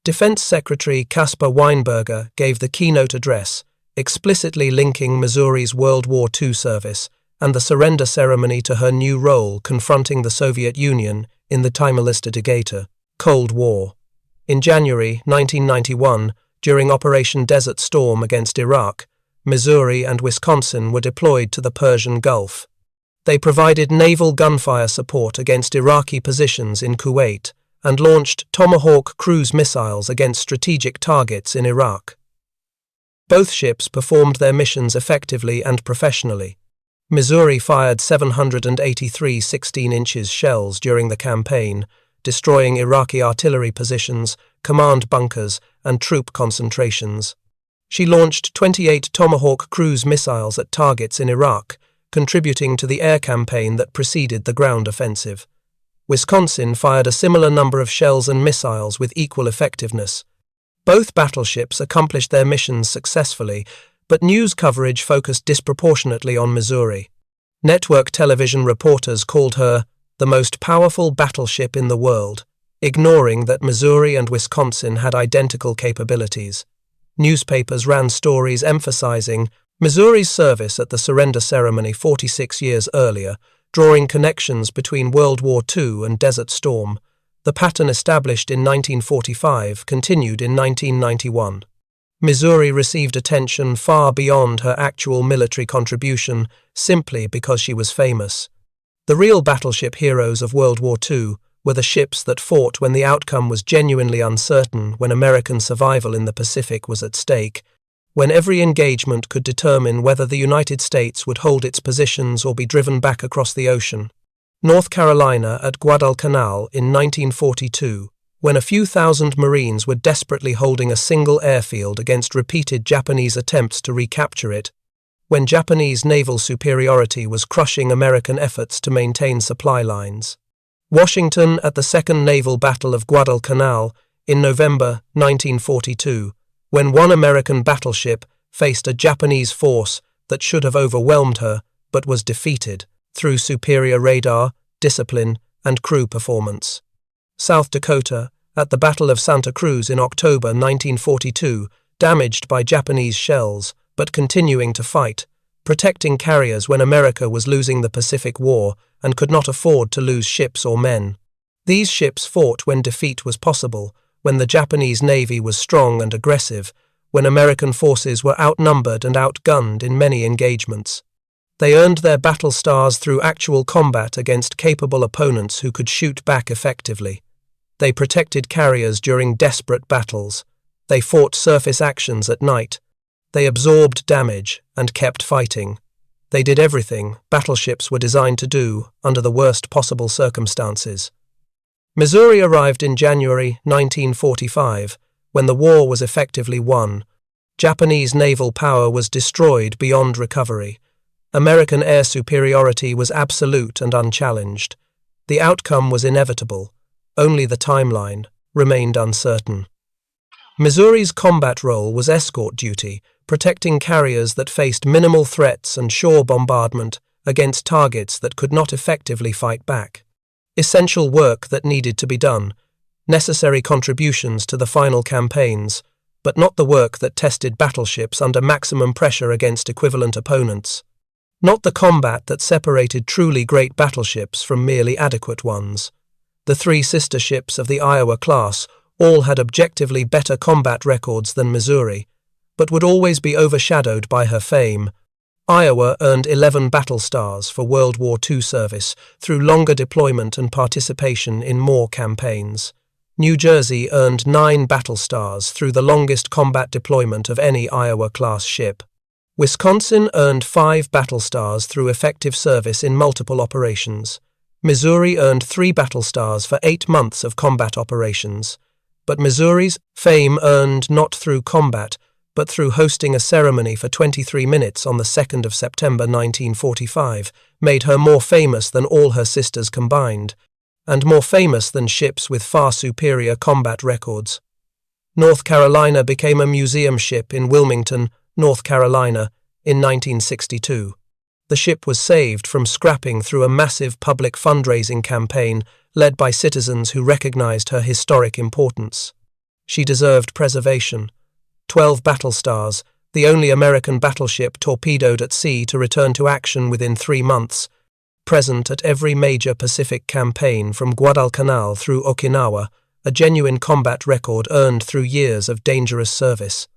Defense Secretary Caspar Weinberger gave the keynote address, explicitly linking Missouri's World War II service and the surrender ceremony to her new role confronting the Soviet Union in the Timor-Leste Cold War. In January 1991, during Operation Desert Storm against Iraq, Missouri and Wisconsin were deployed to the Persian Gulf. They provided naval gunfire support against Iraqi positions in Kuwait and launched Tomahawk cruise missiles against strategic targets in Iraq. Both ships performed their missions effectively and professionally. Missouri fired 783 16-inch shells during the campaign, destroying Iraqi artillery positions, command bunkers, and troop concentrations. She launched 28 Tomahawk cruise missiles at targets in Iraq, contributing to the air campaign that preceded the ground offensive. Wisconsin fired a similar number of shells and missiles with equal effectiveness. Both battleships accomplished their missions successfully, but news coverage focused disproportionately on Missouri. Network television reporters called her the most powerful battleship in the world, ignoring that Missouri and Wisconsin had identical capabilities. Newspapers ran stories emphasizing Missouri's service at the surrender ceremony 46 years earlier, drawing connections between World War II and Desert Storm. The pattern established in 1945 continued in 1991. Missouri received attention far beyond her actual military contribution simply because she was famous. The real battleship heroes of World War II were the ships that fought when the outcome was genuinely uncertain, when American survival in the Pacific was at stake, when every engagement could determine whether the United States would hold its positions or be driven back across the ocean. North Carolina at Guadalcanal in 1942, when a few thousand Marines were desperately holding a single airfield against repeated Japanese attempts to recapture it, when Japanese naval superiority was crushing American efforts to maintain supply lines. Washington at the Second Naval Battle of Guadalcanal in November 1942, when one American battleship faced a Japanese force that should have overwhelmed her but was defeated through superior radar, discipline, and crew performance. South Dakota at the Battle of Santa Cruz in October 1942, damaged by Japanese shells but continuing to fight, protecting carriers when America was losing the Pacific War and could not afford to lose ships or men. These ships fought when defeat was possible, when the Japanese Navy was strong and aggressive, when American forces were outnumbered and outgunned in many engagements. They earned their battle stars through actual combat against capable opponents who could shoot back effectively. They protected carriers during desperate battles. They fought surface actions at night. They absorbed damage and kept fighting. They did everything battleships were designed to do under the worst possible circumstances. Missouri arrived in January 1945, when the war was effectively won. Japanese naval power was destroyed beyond recovery. American air superiority was absolute and unchallenged. The outcome was inevitable. Only the timeline remained uncertain. Missouri's combat role was escort duty, protecting carriers that faced minimal threats and shore bombardment against targets that could not effectively fight back. Essential work that needed to be done, necessary contributions to the final campaigns, but not the work that tested battleships under maximum pressure against equivalent opponents. Not the combat that separated truly great battleships from merely adequate ones. The three sister ships of the Iowa class all had objectively better combat records than Missouri, but would always be overshadowed by her fame. Iowa earned 11 battle stars for World War II service through longer deployment and participation in more campaigns. New Jersey earned 9 battle stars through the longest combat deployment of any Iowa-class ship. Wisconsin earned 5 battle stars through effective service in multiple operations. Missouri earned 3 battle stars for 8 months of combat operations. But Missouri's fame earned not through combat, but through hosting a ceremony for 23 minutes on the 2nd of September 1945, made her more famous than all her sisters combined, and more famous than ships with far superior combat records. North Carolina became a museum ship in Wilmington, North Carolina, in 1962. The ship was saved from scrapping through a massive public fundraising campaign led by citizens who recognized her historic importance. She deserved preservation. 12 battle stars, the only American battleship torpedoed at sea to return to action within 3 months, present at every major Pacific campaign from Guadalcanal through Okinawa, a genuine combat record earned through years of dangerous service.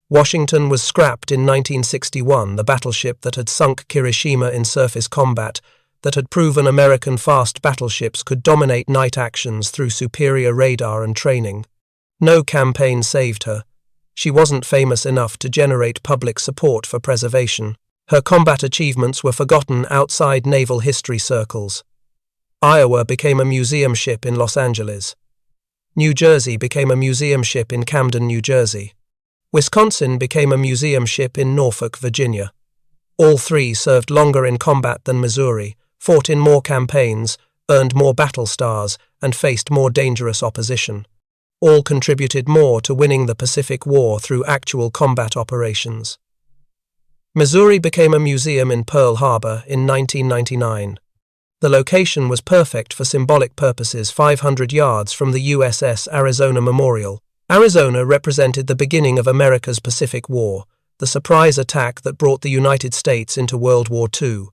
Washington was scrapped in 1961, the battleship that had sunk Hiroshima in surface combat, that had proven American fast battleships could dominate night actions through superior radar and training. No campaign saved her. She wasn't famous enough to generate public support for preservation. Her combat achievements were forgotten outside naval history circles. Iowa became a museum ship in Los Angeles. New Jersey became a museum ship in Camden, New Jersey. Wisconsin became a museum ship in Norfolk, Virginia. All 3 served longer in combat than Missouri, fought in more campaigns, earned more battle stars, and faced more dangerous opposition. all contributed more to winning the Pacific War through actual combat operations. Missouri became a museum in Pearl Harbor in 1999. The location was perfect for symbolic purposes 500 yards from the USS Arizona Memorial. Arizona represented the beginning of America's Pacific War, the surprise attack that brought the United States into World War II.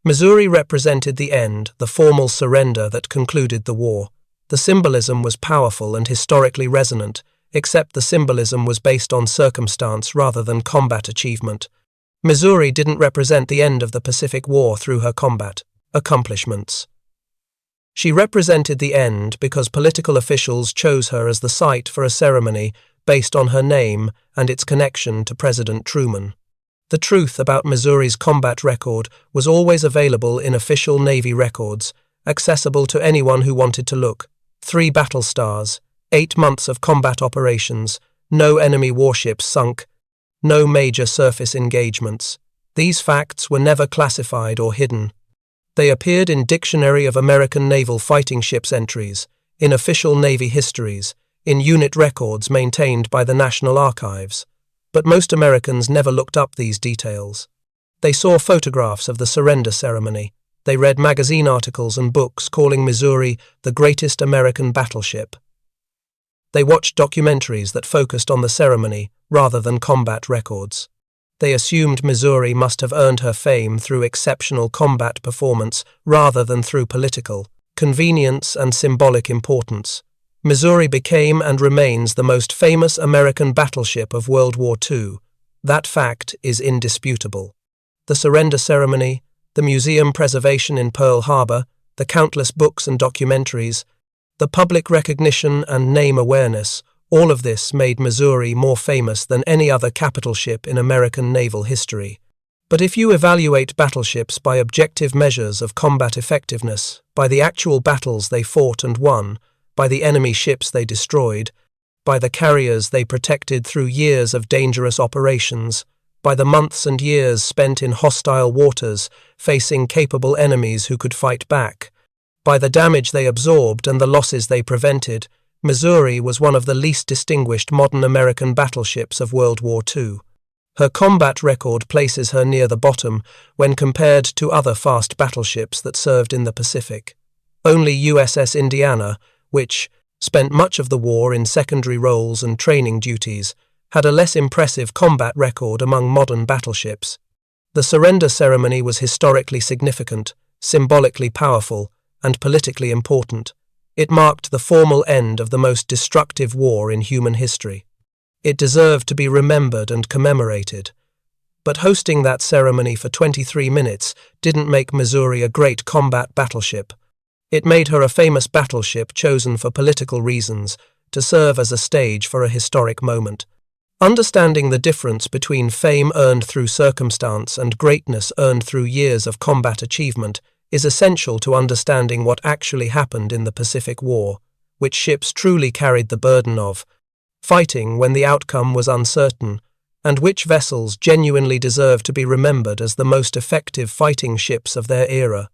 Missouri represented the end, the formal surrender that concluded the war. The symbolism was powerful and historically resonant, except the symbolism was based on circumstance rather than combat achievement. Missouri didn't represent the end of the Pacific War through her combat accomplishments. She represented the end because political officials chose her as the site for a ceremony based on her name and its connection to President Truman. The truth about Missouri's combat record was always available in official Navy records, accessible to anyone who wanted to look. 3 battle stars, 8 months of combat operations, no enemy warships sunk, no major surface engagements. These facts were never classified or hidden. They appeared in Dictionary of American Naval Fighting Ships entries, in official Navy histories, in unit records maintained by the National Archives. But most Americans never looked up these details. They saw photographs of the surrender ceremony. They read magazine articles and books calling Missouri the greatest American battleship. They watched documentaries that focused on the ceremony rather than combat records. They assumed Missouri must have earned her fame through exceptional combat performance rather than through political convenience and symbolic importance. Missouri became and remains the most famous American battleship of World War II. That fact is indisputable. The surrender ceremony, the museum preservation in Pearl Harbor, the countless books and documentaries, the public recognition and name awareness, all of this made Missouri more famous than any other capital ship in American naval history. But if you evaluate battleships by objective measures of combat effectiveness, by the actual battles they fought and won, by the enemy ships they destroyed, by the carriers they protected through years of dangerous operations, by the months and years spent in hostile waters, facing capable enemies who could fight back, by the damage they absorbed and the losses they prevented, Missouri was one of the least distinguished modern American battleships of World War II. Her combat record places her near the bottom when compared to other fast battleships that served in the Pacific. Only USS Indiana, which spent much of the war in secondary roles and training duties, had a less impressive combat record among modern battleships. The surrender ceremony was historically significant, symbolically powerful, and politically important. It marked the formal end of the most destructive war in human history. It deserved to be remembered and commemorated. But hosting that ceremony for 23 minutes didn't make Missouri a great combat battleship. It made her a famous battleship chosen for political reasons, to serve as a stage for a historic moment. Understanding the difference between fame earned through circumstance and greatness earned through years of combat achievement is essential to understanding what actually happened in the Pacific War, which ships truly carried the burden of fighting when the outcome was uncertain, and which vessels genuinely deserve to be remembered as the most effective fighting ships of their era.